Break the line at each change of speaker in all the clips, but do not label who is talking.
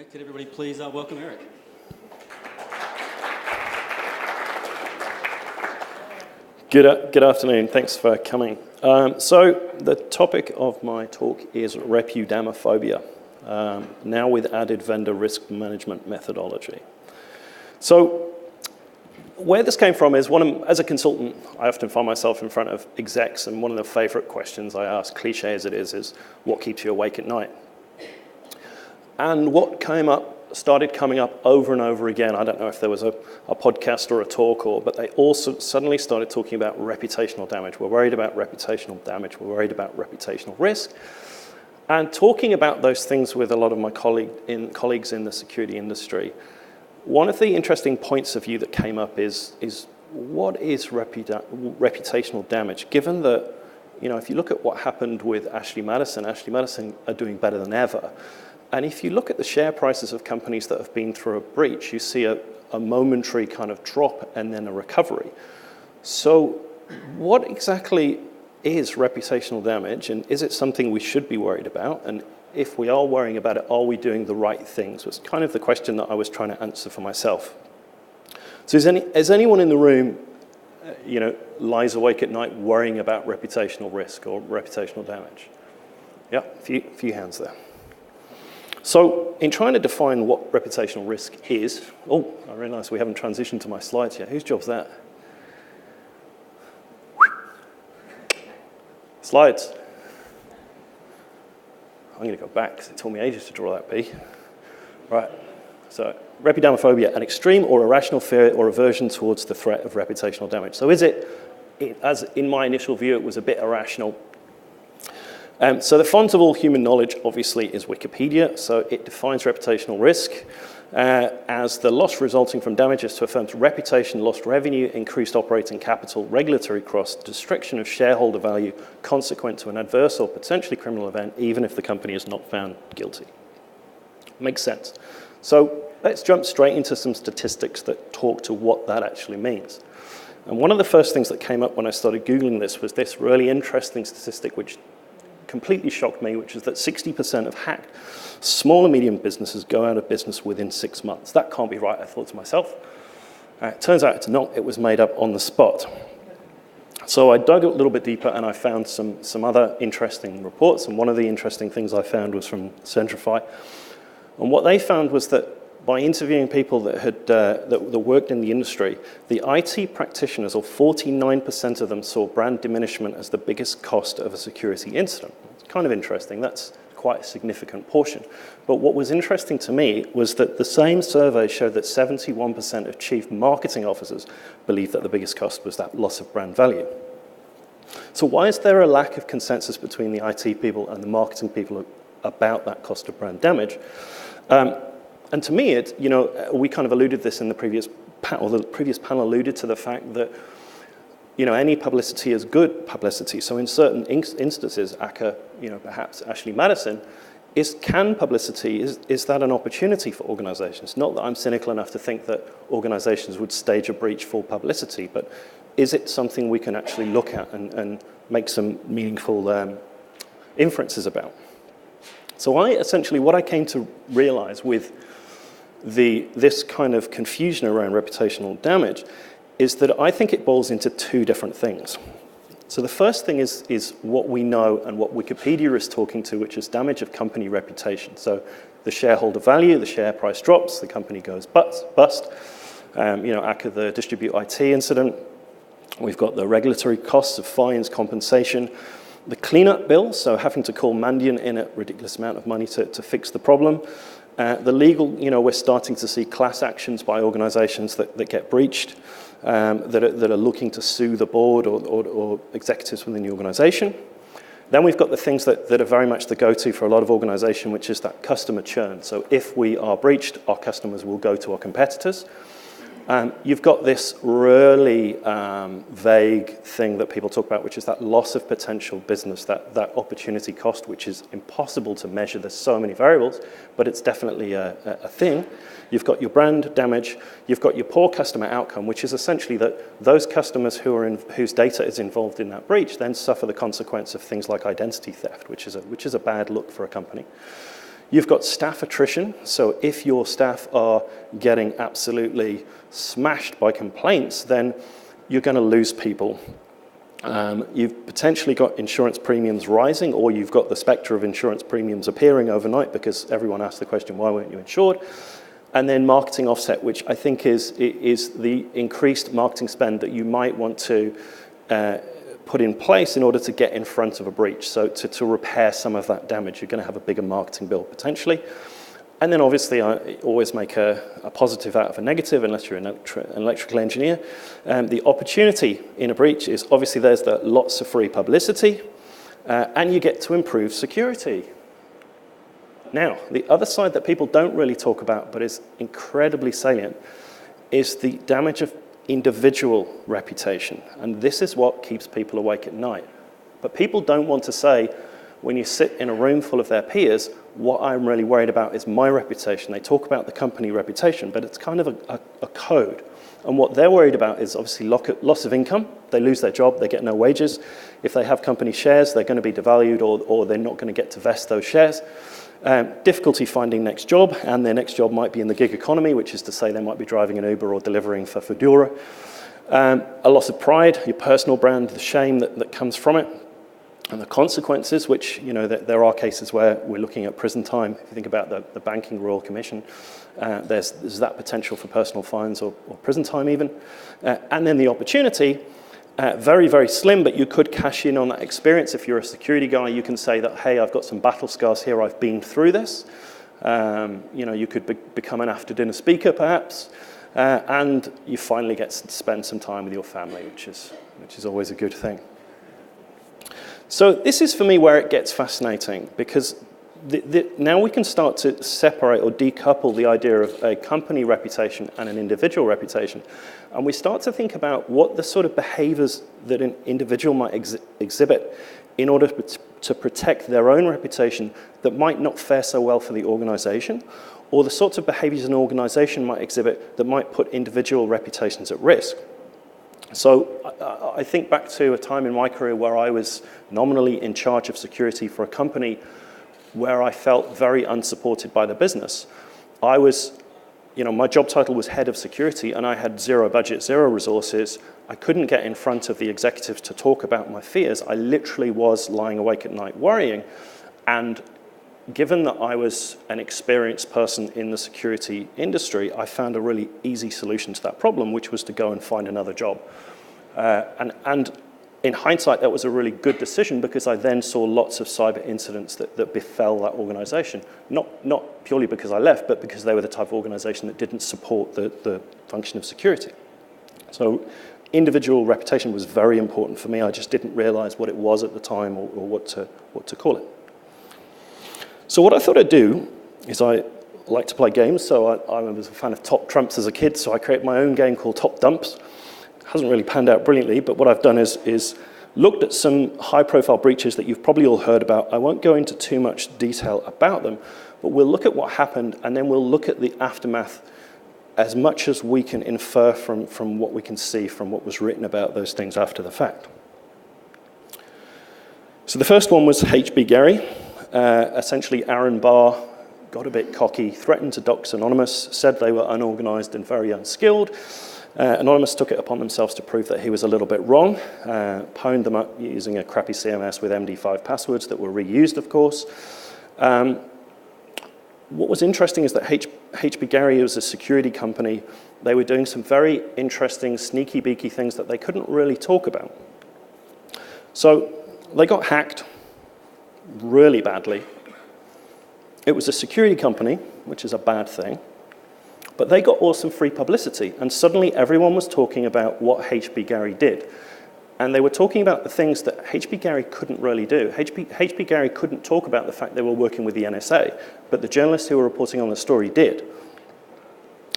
Okay, could everybody please welcome Eric?
Good afternoon, thanks for coming. So the topic of my talk is Repudamaphobia, now with added vendor risk management methodology. So where this came from is, as a consultant, I often find myself in front of execs, and one of the favorite questions I ask, cliche as it is what keeps you awake at night? And what started coming up over and over again, I don't know if there was a podcast or a talk, but they also suddenly started talking about reputational damage. We're worried about reputational damage. We're worried about reputational risk. And talking about those things with a lot of my colleagues in the security industry, one of the interesting points of view that came up is what is reputational damage? Given that, if you look at what happened with Ashley Madison are doing better than ever. And if you look at the share prices of companies that have been through a breach, you see a momentary kind of drop and then a recovery. So what exactly is reputational damage, and is it something we should be worried about? And if we are worrying about it, are we doing the right things? Was kind of the question that I was trying to answer for myself. So is anyone in the room, lies awake at night worrying about reputational risk or reputational damage? Yeah, a few hands there. So in trying to define what reputational risk is, I realize we haven't transitioned to my slides yet. Whose job's that? Slides. I'm going to go back because it took me ages to draw that B. Right, so Repudamaphobia, an extreme or irrational fear or aversion towards the threat of reputational damage. So is it, as in my initial view, it was a bit irrational. So the font of all human knowledge, obviously, is Wikipedia. So it defines reputational risk as the loss resulting from damages to a firm's reputation, lost revenue, increased operating capital, regulatory costs, destruction of shareholder value, consequent to an adverse or potentially criminal event, even if the company is not found guilty. Makes sense. So let's jump straight into some statistics that talk to what that actually means. And one of the first things that came up when I started Googling this was this really interesting statistic, which completely shocked me, which is that 60% of hacked small and medium businesses go out of business within 6 months. That can't be right, I thought to myself. It turns out it's not. It was made up on the spot. So I dug a little bit deeper and I found some other interesting reports. And one of the interesting things I found was from Centrify. And what they found was that by interviewing people that worked in the industry, the IT practitioners, or 49% of them, saw brand diminishment as the biggest cost of a security incident. It's kind of interesting. That's quite a significant portion. But what was interesting to me was that the same survey showed that 71% of chief marketing officers believed that the biggest cost was that loss of brand value. So why is there a lack of consensus between the IT people and the marketing people about that cost of brand damage? And to me, we kind of alluded this in the previous panel. The previous panel alluded to the fact that, any publicity is good publicity. So in certain instances, ACCA, perhaps Ashley Madison, is that an opportunity for organizations? Not that I'm cynical enough to think that organizations would stage a breach for publicity, but is it something we can actually look at and make some meaningful inferences about? So what I came to realize with this kind of confusion around reputational damage is that I think it boils into two different things. So the first thing is what we know and what Wikipedia is talking to, which is damage of company reputation. So the shareholder value, the share price drops, the company goes bust. ACCA, the Distribute IT incident. We've got the regulatory costs of fines, compensation, the cleanup bill, so having to call Mandiant in a ridiculous amount of money to fix the problem. The legal, we're starting to see class actions by organizations that get breached, that are looking to sue the board or executives within the organization. Then we've got the things that are very much the go-to for a lot of organizations, which is that customer churn. So if we are breached, our customers will go to our competitors. You've got this really vague thing that people talk about, which is that loss of potential business, that opportunity cost, which is impossible to measure. There's so many variables, but it's definitely a thing. You've got your brand damage. You've got your poor customer outcome, which is essentially that those customers whose data is involved in that breach then suffer the consequence of things like identity theft, which is a bad look for a company. You've got staff attrition. So if your staff are getting absolutely smashed by complaints, then you're going to lose people. You've potentially got insurance premiums rising, or you've got the spectre of insurance premiums appearing overnight because everyone asked the question, why weren't you insured? And then marketing offset, which I think is the increased marketing spend that you might want to put in place in order to get in front of a breach. So to repair some of that damage, you're going to have a bigger marketing bill potentially. And then obviously I always make a positive out of a negative unless you're an electrical engineer. The opportunity in a breach is obviously there's lots of free publicity and you get to improve security. Now, the other side that people don't really talk about but is incredibly salient is the damage of individual reputation. And this is what keeps people awake at night. But people don't want to say, when you sit in a room full of their peers, what I'm really worried about is my reputation. They talk about the company reputation, but it's kind of a code. And what they're worried about is obviously loss of income. They lose their job, they get no wages. If they have company shares, they're going to be devalued or they're not going to get to vest those shares. Difficulty finding next job, and their next job might be in the gig economy, which is to say they might be driving an Uber or delivering for Fedora. A loss of pride, your personal brand, the shame that comes from it, and the consequences, which, you know, there are cases where we're looking at prison time. If you think about the Banking Royal Commission, there's that potential for personal fines or prison time even. And then the opportunity, very, very slim, but you could cash in on that experience. If you're a security guy, you can say that, hey, I've got some battle scars here, I've been through this. You know, you could become an after-dinner speaker, perhaps, and you finally get to spend some time with your family, which is always a good thing. So this is, for me, where it gets fascinating, because now we can start to separate or decouple the idea of a company reputation and an individual reputation. And we start to think about what the sort of behaviors that an individual might exhibit in order to protect their own reputation that might not fare so well for the organization, or the sorts of behaviors an organization might exhibit that might put individual reputations at risk. So I think back to a time in my career where I was nominally in charge of security for a company where I felt very unsupported by the business. I was, you know, my job title was head of security and I had zero budget, zero resources. I couldn't get in front of the executives to talk about my fears. I literally was lying awake at night worrying. And given that I was an experienced person in the security industry, I found a really easy solution to that problem, which was to go and find another job. And in hindsight, that was a really good decision because I then saw lots of cyber incidents that befell that organization. Not purely because I left, but because they were the type of organization that didn't support the function of security. So individual reputation was very important for me. I just didn't realize what it was at the time or what to call it. So what I thought I'd do is I like to play games. So I was a fan of Top Trumps as a kid, so I created my own game called Top Dumps. Hasn't really panned out brilliantly, but what I've done is looked at some high-profile breaches that you've probably all heard about. I won't go into too much detail about them, but we'll look at what happened, and then we'll look at the aftermath as much as we can infer from what we can see from what was written about those things after the fact. So the first one was HBGary. Essentially, Aaron Barr got a bit cocky, threatened to dox Anonymous, said they were unorganized and very unskilled. Anonymous took it upon themselves to prove that he was a little bit wrong, pwned them up using a crappy CMS with MD5 passwords that were reused, of course. What was interesting is that HBGary was a security company. They were doing some very interesting, sneaky beaky things that they couldn't really talk about. So they got hacked really badly. It was a security company, which is a bad thing. But they got awesome free publicity, and suddenly everyone was talking about what HBGary did. And they were talking about the things that HBGary couldn't really do. HBGary couldn't talk about the fact they were working with the NSA, but the journalists who were reporting on the story did.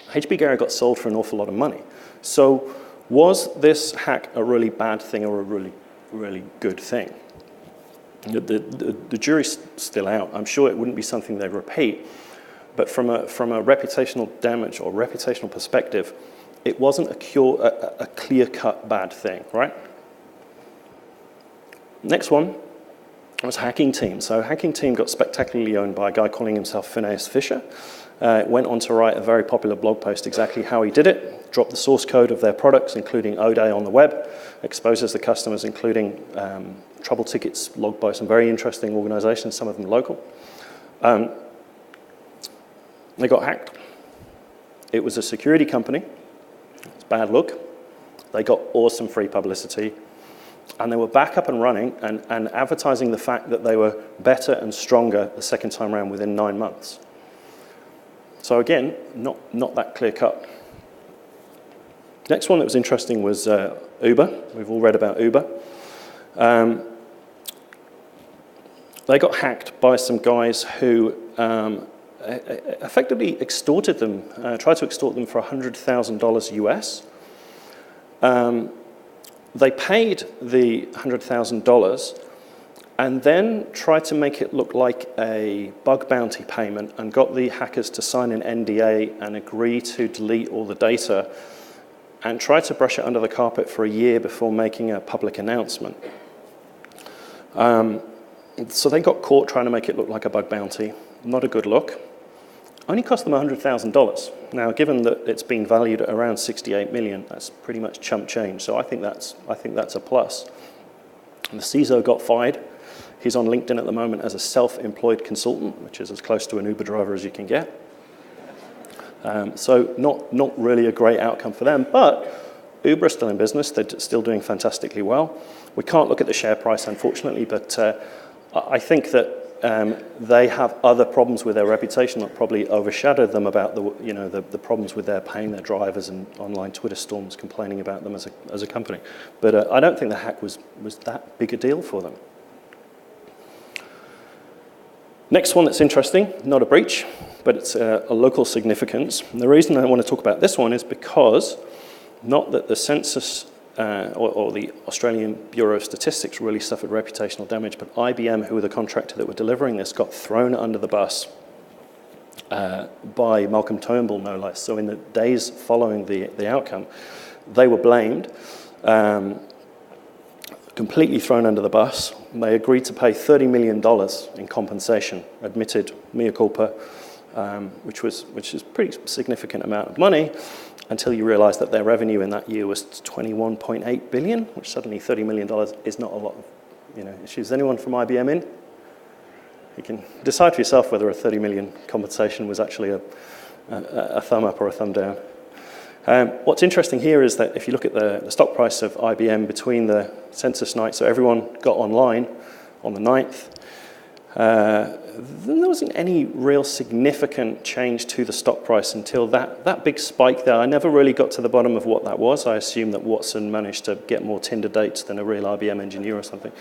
HBGary got sold for an awful lot of money. So was this hack a really bad thing or a really, really good thing? The jury's still out. I'm sure it wouldn't be something they'd repeat. But from a reputational damage or reputational perspective, it wasn't a clear-cut bad thing, right? Next one It was Hacking Team. So Hacking Team got spectacularly owned by a guy calling himself Phineas Fisher. Went on to write a very popular blog post exactly how he did it, dropped the source code of their products, including ODay on the web, exposes the customers, including trouble tickets logged by some very interesting organizations, some of them local. They got hacked. It was a security company. It's bad look. They got awesome free publicity. And they were back up and running and advertising the fact that they were better and stronger the second time around within 9 months. So again, not that clear cut. Next one that was interesting was Uber. We've all read about Uber. They got hacked by some guys who effectively extorted them, tried to extort them for $100,000 US. They paid the $100,000 and then tried to make it look like a bug bounty payment and got the hackers to sign an NDA and agree to delete all the data and tried to brush it under the carpet for a year before making a public announcement. So they got caught trying to make it look like a bug bounty. Not a good look. Only cost them $100,000. Now, given that it's been valued at around 68 million, that's pretty much chump change. So I think that's a plus. And the CISO got fired. He's on LinkedIn at the moment as a self-employed consultant, which is as close to an Uber driver as you can get. So not really a great outcome for them, but Uber is still in business. They're still doing fantastically well. We can't look at the share price, unfortunately, but I think that they have other problems with their reputation that probably overshadowed them about the problems with their paying their drivers and online Twitter storms complaining about them as a company. But I don't think the hack was that big a deal for them. Next one that's interesting, not a breach, but it's a local significance. And the reason I want to talk about this one is because not that the census or the Australian Bureau of Statistics really suffered reputational damage, but IBM, who were the contractor that were delivering this, got thrown under the bus by Malcolm Turnbull, no less. So in the days following the outcome, they were blamed, completely thrown under the bus. They agreed to pay $30 million in compensation, admitted mea culpa, which is a pretty significant amount of money, until you realize that their revenue in that year was 21.8 billion, which suddenly $30 million is not a lot of issues. Anyone from IBM in? You can decide for yourself whether a 30 million compensation was actually a thumb up or a thumb down. What's interesting here is that if you look at the stock price of IBM between the census night, so everyone got online on the 9th, there wasn't any real significant change to the stock price until that big spike there. I never really got to the bottom of what that was. I assume that Watson managed to get more Tinder dates than a real IBM engineer or something.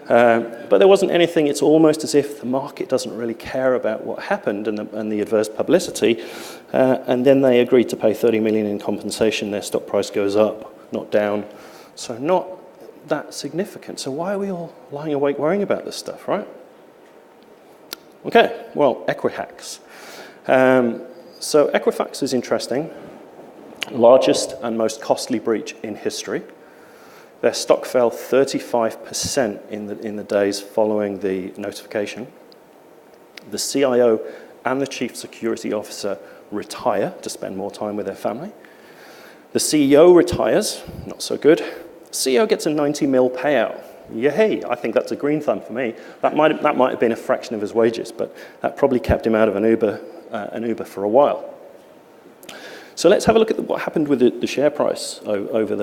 But there wasn't anything. It's almost as if the market doesn't really care about what happened and the adverse publicity. And then they agreed to pay 30 million in compensation. Their stock price goes up, not down. So not that significant. So why are we all lying awake worrying about this stuff, right? Okay, well, Equifax. So Equifax is interesting. Largest and most costly breach in history. Their stock fell 35% in the days following the notification. The CIO and the chief security officer retire to spend more time with their family. The CEO retires, not so good. CEO gets a 90 mil payout. Yay, I think that's a green thumb for me. That might have been a fraction of his wages, but that probably kept him out of an Uber for a while. So let's have a look at what happened with the share price over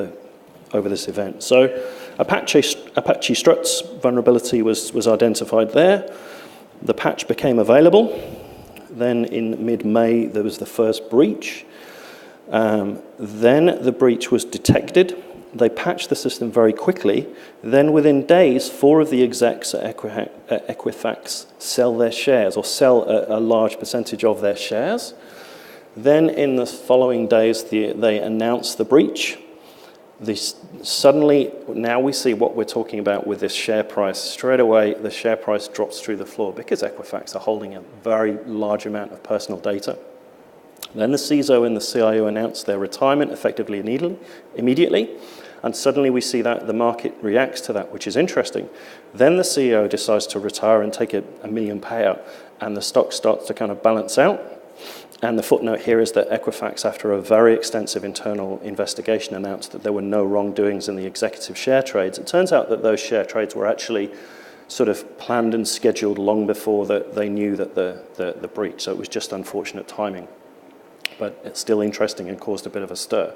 this event. So Apache Struts vulnerability was identified there. The patch became available. Then in mid-May, there was the first breach. Then the breach was detected. They patched the system very quickly. Then within days, 4 of the execs at Equifax sell their shares or sell a large percentage of their shares. Then in the following days, they announced the breach. Suddenly, now we see what we're talking about with this share price. Straight away, the share price drops through the floor because Equifax are holding a very large amount of personal data. Then the CISO and the CIO announced their retirement effectively immediately. And suddenly we see that the market reacts to that, which is interesting. Then the CEO decides to retire and take a $1 million payout, and the stock starts to kind of balance out. And the footnote here is that Equifax, after a very extensive internal investigation, announced that there were no wrongdoings in the executive share trades. It turns out that those share trades were actually sort of planned and scheduled long before they knew that the breach. So it was just unfortunate timing. But it's still interesting and caused a bit of a stir.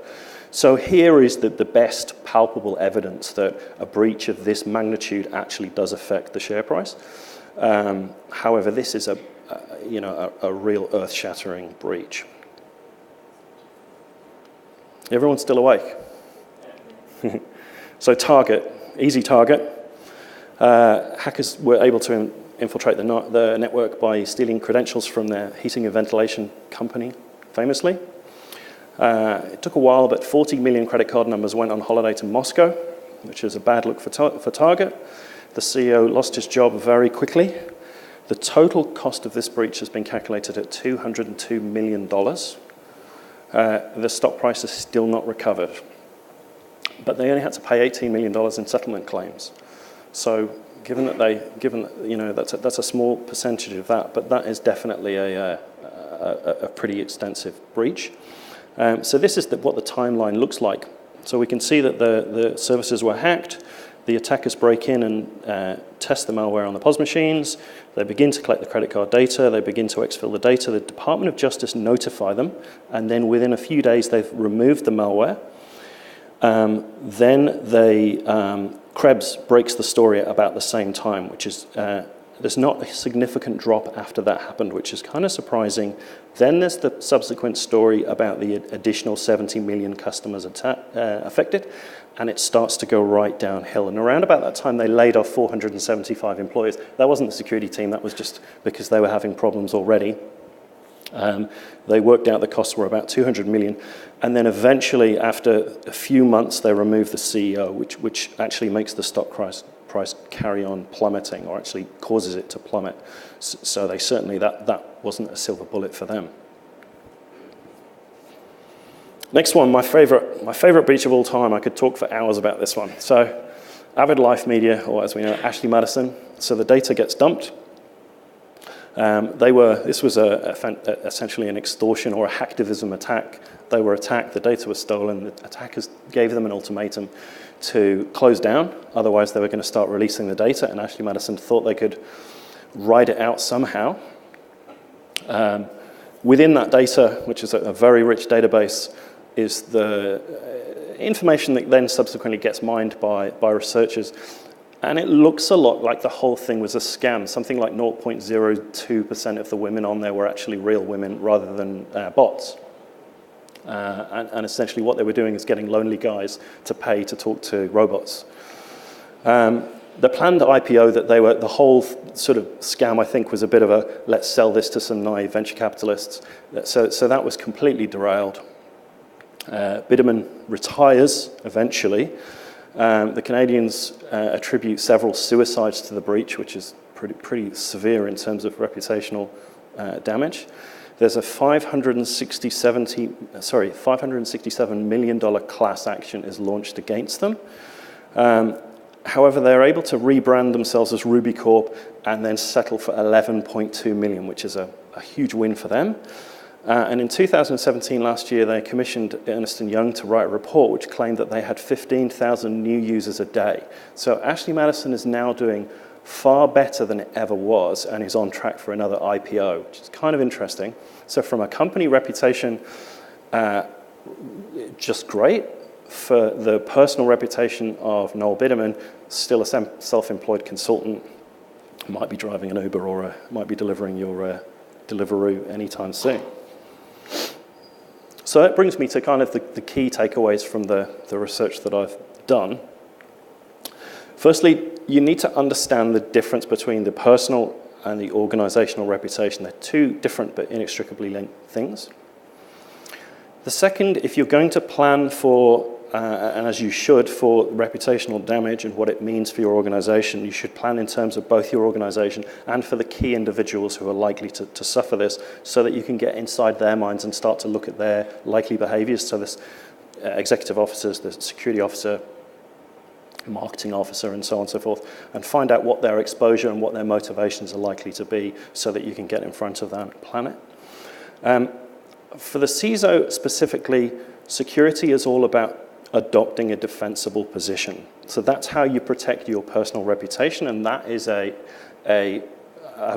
So here is the best palpable evidence that a breach of this magnitude actually does affect the share price. However, this is a real earth-shattering breach. Everyone's still awake? So target, easy target. Hackers were able to infiltrate the network by stealing credentials from their heating and ventilation company, famously. It took a while, but 40 million credit card numbers went on holiday to Moscow, which is a bad look for Target. The CEO lost his job very quickly. The total cost of this breach has been calculated at $202 million. The stock price is still not recovered. But they only had to pay $18 million in settlement claims. So given that that's a small percentage of that, but that is definitely a pretty extensive breach. So this is what the timeline looks like. So we can see that the services were hacked. The attackers break in and test the malware on the POS machines. They begin to collect the credit card data. They begin to exfil the data. The Department of Justice notify them, and then within a few days, they've removed the malware. Then Krebs breaks the story at about the same time, which is, there's not a significant drop after that happened, which is kind of surprising. Then there's the subsequent story about the additional 70 million customers affected, and it starts to go right downhill. And around about that time, they laid off 475 employees. That wasn't the security team, that was just because they were having problems already. They worked out the costs were about 200 million. And then eventually, after a few months, they removed the CEO, which actually makes the stock price carry on plummeting, or actually causes it to plummet. So they certainly, that wasn't a silver bullet for them. Next one, my favorite breach of all time. I could talk for hours about this one. So Avid Life Media, or as we know, Ashley Madison. So the data gets dumped. This was essentially an extortion or a hacktivism attack. They were attacked, the data was stolen, the attackers gave them an ultimatum to close down, otherwise they were going to start releasing the data, and Ashley Madison thought they could ride it out somehow. Within that data, which is a very rich database, is the information that then subsequently gets mined by researchers. And it looks a lot like the whole thing was a scam. Something like 0.02% of the women on there were actually real women rather than bots. And essentially what they were doing is getting lonely guys to pay to talk to robots. The planned IPO the whole sort of scam, I think, was a bit of a, let's sell this to some naive venture capitalists. So that was completely derailed. Biderman retires eventually. The Canadians attribute several suicides to the breach, which is pretty severe in terms of reputational damage. There's a $567 million class action is launched against them. However, they're able to rebrand themselves as Ruby Corp and then settle for $11.2 million, which is a huge win for them. And in 2017, last year, they commissioned Ernst & Young to write a report which claimed that they had 15,000 new users a day. So Ashley Madison is now doing far better than it ever was and is on track for another IPO, which is kind of interesting. So from a company reputation, just great. For the personal reputation of Noel Biderman, still a self-employed consultant, might be driving an Uber or might be delivering your Deliveroo anytime soon. So that brings me to kind of the key takeaways from the research that I've done. Firstly, you need to understand the difference between the personal and the organizational reputation. They're two different but inextricably linked things. The second, if you're going to plan for, and as you should, for reputational damage and what it means for your organization, you should plan in terms of both your organization and for the key individuals who are likely to suffer this, so that you can get inside their minds and start to look at their likely behaviors. So this executive officers, the security officer, marketing officer, and so on and so forth, and find out what their exposure and what their motivations are likely to be so that you can get in front of that and plan it. For the CISO specifically, security is all about adopting a defensible position. So that's how you protect your personal reputation, and that is a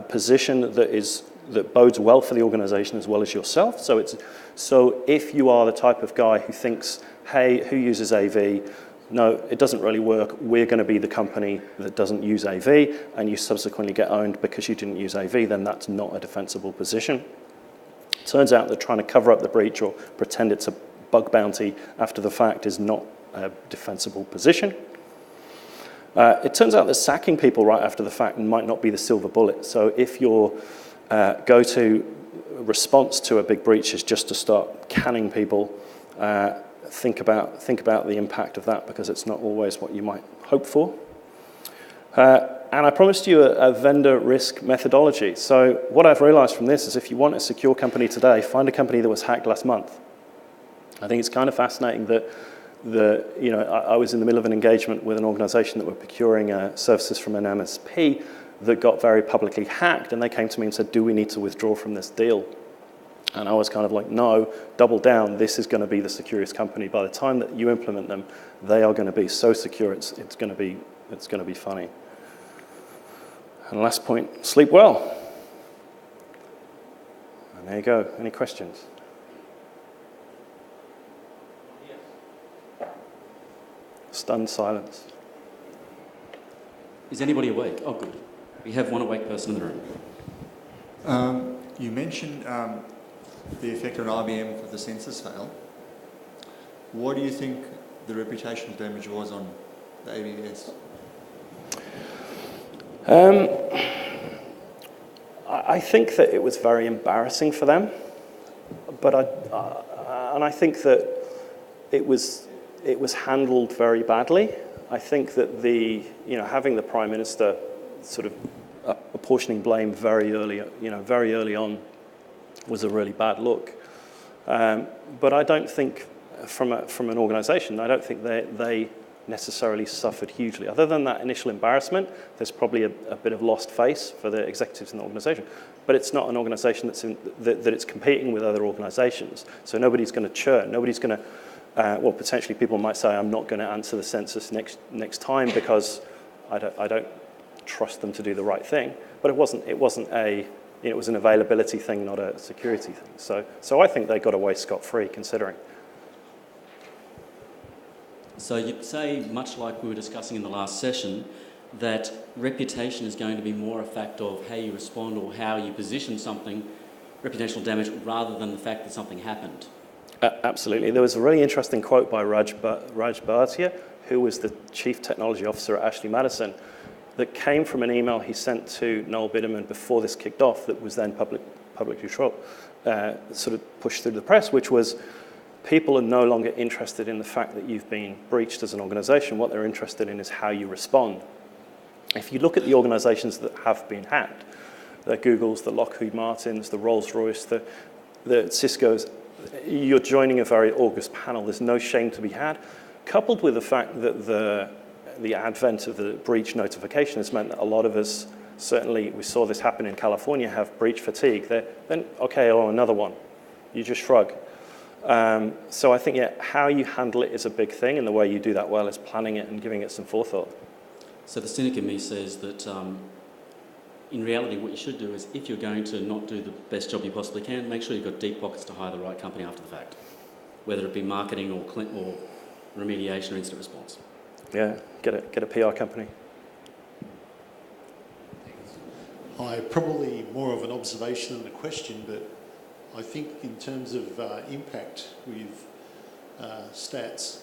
position that bodes well for the organization as well as yourself. So if you are the type of guy who thinks, hey, who uses AV? No, it doesn't really work. We're going to be the company that doesn't use AV, and you subsequently get owned because you didn't use AV, then that's not a defensible position. Turns out that trying to cover up the breach or pretend it's a bug bounty after the fact is not a defensible position. It turns out that sacking people right after the fact might not be the silver bullet. So if your go-to response to a big breach is just to start canning people, think about the impact of that, because it's not always what you might hope for. And I promised you a vendor risk methodology. So what I've realized from this is if you want a secure company today, find a company that was hacked last month. I think it's kind of fascinating that I was in the middle of an engagement with an organization that were procuring services from an MSP that got very publicly hacked, and they came to me and said, do we need to withdraw from this deal? And I was kind of like, no, double down. This is going to be the securest company. By the time that you implement them, they are going to be so secure, it's going to be funny. And last point, sleep well. And there you go. Any questions? Stunned silence.
Is anybody awake? Oh, good. We have one awake person in the room.
You mentioned the effect on IBM for the census fail. What do you think the reputational damage was on the ABS?
I think that it was very embarrassing for them, but I think that it was handled very badly. I think that having the Prime Minister sort of apportioning blame very early on was a really bad look. But I don't think, from an organisation, I don't think they necessarily suffered hugely. Other than that initial embarrassment, there's probably a bit of lost face for the executives in the organisation. But it's not an organisation that it's competing with other organisations. So nobody's going to churn. Nobody's going to, potentially people might say, I'm not going to answer the census next time because I don't trust them to do the right thing. But it was an availability thing, not a security thing. So I think they got away scot-free, considering.
So you'd say, much like we were discussing in the last session, that reputation is going to be more a fact of how you respond or how you position something, reputational damage, rather than the fact that something happened.
Absolutely. There was a really interesting quote by Raj Bhatia, who was the Chief Technology Officer at Ashley Madison, that came from an email he sent to Noel Biderman before this kicked off, that was then publicly sort of pushed through the press, which was, people are no longer interested in the fact that you've been breached as an organisation. What they're interested in is how you respond. If you look at the organisations that have been hacked, the Googles, the Lockheed Martins, the Rolls-Royce, the Cisco's, you're joining a very august panel. There's no shame to be had, coupled with the fact that the advent of the breach notification has meant that a lot of us, certainly we saw this happen in California, have breach fatigue. Then, okay, another one. You just shrug. So I think, how you handle it is a big thing, and the way you do that well is planning it and giving it some forethought.
So the cynic in me says that in reality what you should do is, if you're going to not do the best job you possibly can, make sure you've got deep pockets to hire the right company after the fact, whether it be marketing or remediation or incident response.
Yeah, get a PR company.
Hi, probably more of an observation than a question, but I think in terms of impact with stats,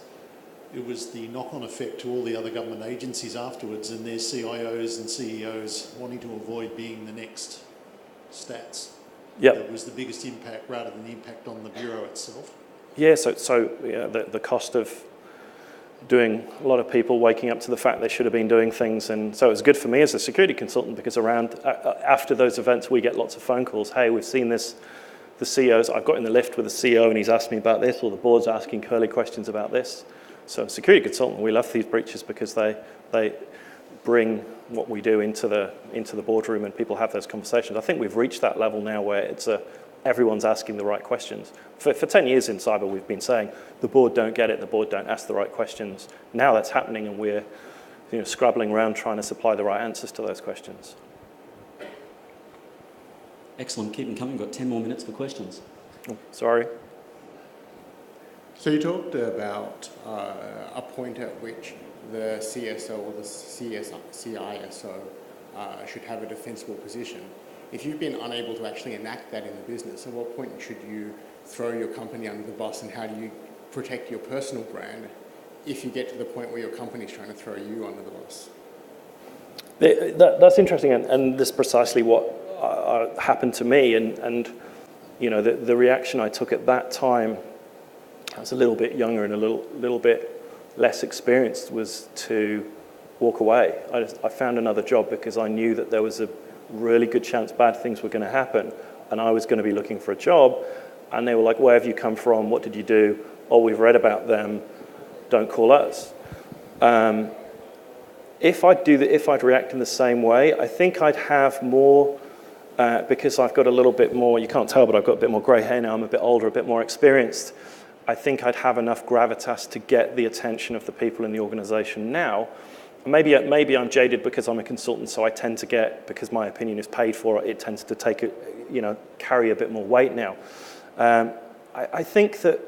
it was the knock-on effect to all the other government agencies afterwards, and their CIOs and CEOs wanting to avoid being the next stats.
Yep.
That was the biggest impact, rather than the impact on the Bureau itself.
Yeah, the cost of doing, a lot of people waking up to the fact they should have been doing things, and so it was good for me as a security consultant, because after those events we get lots of phone calls. Hey, we've seen this. The CEOs, I've got in the lift with the CEO and he's asked me about this, or the board's asking curly questions about this. So security consultant, we love these breaches because they bring what we do into the boardroom and people have those conversations. I think we've reached that level now where it's everyone's asking the right questions. For 10 years in cyber, we've been saying the board don't get it, the board don't ask the right questions. Now that's happening and we're scrabbling around trying to supply the right answers to those questions.
Excellent, keep them coming. We've got 10 more minutes for questions.
Oh, sorry.
So you talked about a point at which the CSO or the CISO should have a defensible position. If you've been unable to actually enact that in the business, at what point should you throw your company under the bus, and how do you protect your personal brand if you get to the point where your company's trying to throw you under the bus?
That's interesting, and this is precisely what happened to me, and the reaction I took at that time, I was a little bit younger and a little bit less experienced, was to walk away. I found another job because I knew that there was a really good chance bad things were going to happen, and I was going to be looking for a job, and they were like, where have you come from, what did you do, oh, we've read about them, don't call us. If I'd react in the same way, I think I'd have more, because I've got a little bit more, you can't tell, but I've got a bit more grey hair now, I'm a bit older, a bit more experienced. I think I'd have enough gravitas to get the attention of the people in the organisation now. Maybe I'm jaded because I'm a consultant, so I tend to get, because my opinion is paid for, it tends to carry a bit more weight now. I think that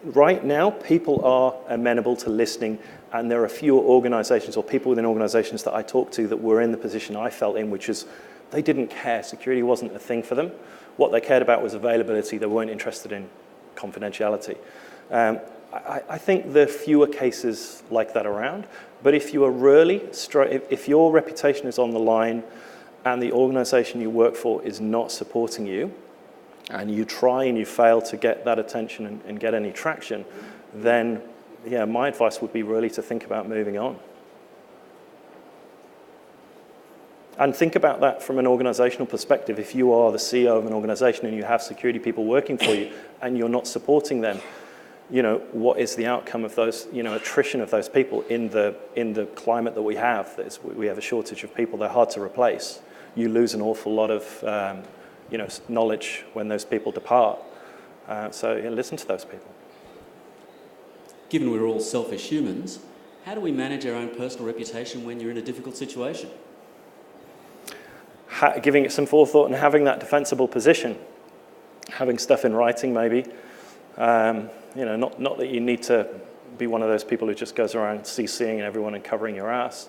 right now people are amenable to listening, and there are fewer organisations or people within organisations that I talk to that were in the position I felt in, which is they didn't care. Security wasn't a thing for them. What they cared about was availability. They weren't interested in confidentiality. I think there are fewer cases like that around, but if you are really if your reputation is on the line and the organisation you work for is not supporting you, and you try and you fail to get that attention and get any traction, then yeah, my advice would be really to think about moving on. And think about that from an organizational perspective. If you are the CEO of an organization and you have security people working for you and you're not supporting them, what is the outcome of those, attrition of those people in the climate that we have? We have a shortage of people, they're hard to replace. You lose an awful lot of knowledge when those people depart. So listen to those people.
Given we're all selfish humans, how do we manage our own personal reputation when you're in a difficult situation?
Giving it some forethought and having that defensible position. Having stuff in writing maybe. Not that you need to be one of those people who just goes around CCing everyone and covering your ass.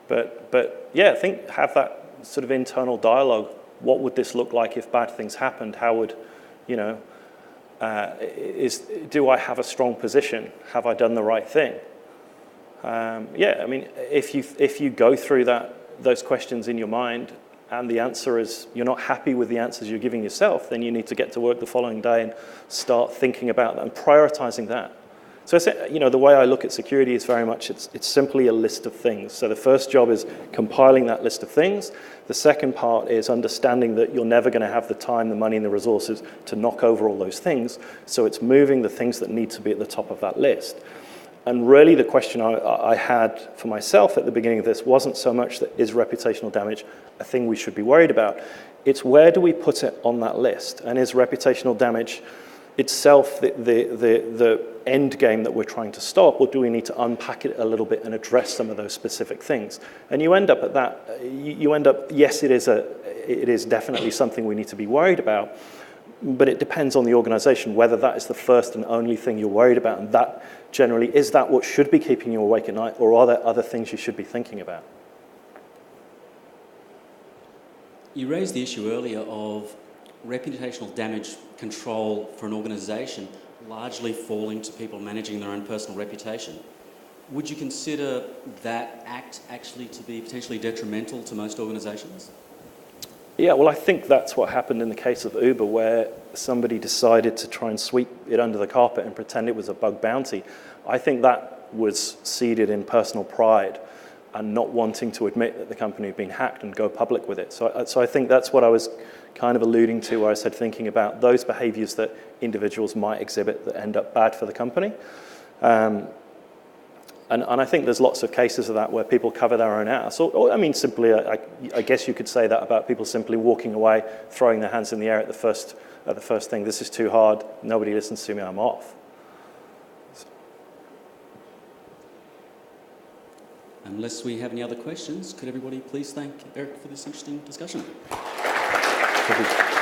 But yeah, have that sort of internal dialogue. What would this look like if bad things happened? How would, do I have a strong position? Have I done the right thing? If you go through those questions in your mind and the answer is you're not happy with the answers you're giving yourself, then you need to get to work the following day and start thinking about that and prioritizing that. So the way I look at security is very much, it's simply a list of things. So the first job is compiling that list of things. The second part is understanding that you're never going to have the time, the money, and the resources to knock over all those things. So it's moving the things that need to be at the top of that list. And really the question I had for myself at the beginning of this wasn't so much that is reputational damage a thing we should be worried about. It's where do we put it on that list? And is reputational damage itself the end game that we're trying to stop, or do we need to unpack it a little bit and address some of those specific things? And you end up at that, yes, it is definitely something we need to be worried about, but it depends on the organization whether that is the first and only thing you're worried about, and that generally, is that what should be keeping you awake at night, or are there other things you should be thinking about?
You raised the issue earlier of reputational damage control for an organisation largely falling to people managing their own personal reputation. Would you consider that act actually to be potentially detrimental to most organisations?
Yeah, well, I think that's what happened in the case of Uber, where somebody decided to try and sweep it under the carpet and pretend it was a bug bounty. I think that was seeded in personal pride and not wanting to admit that the company had been hacked and go public with it. So I think that's what I was kind of alluding to where I said thinking about those behaviours that individuals might exhibit that end up bad for the company. And I think there's lots of cases of that where people cover their own ass. Or I mean, simply, I guess you could say that about people simply walking away, throwing their hands in the air at the first thing. This is too hard. Nobody listens to me. I'm off.
Unless we have any other questions, could everybody please thank Eric for this interesting discussion?
Thank you.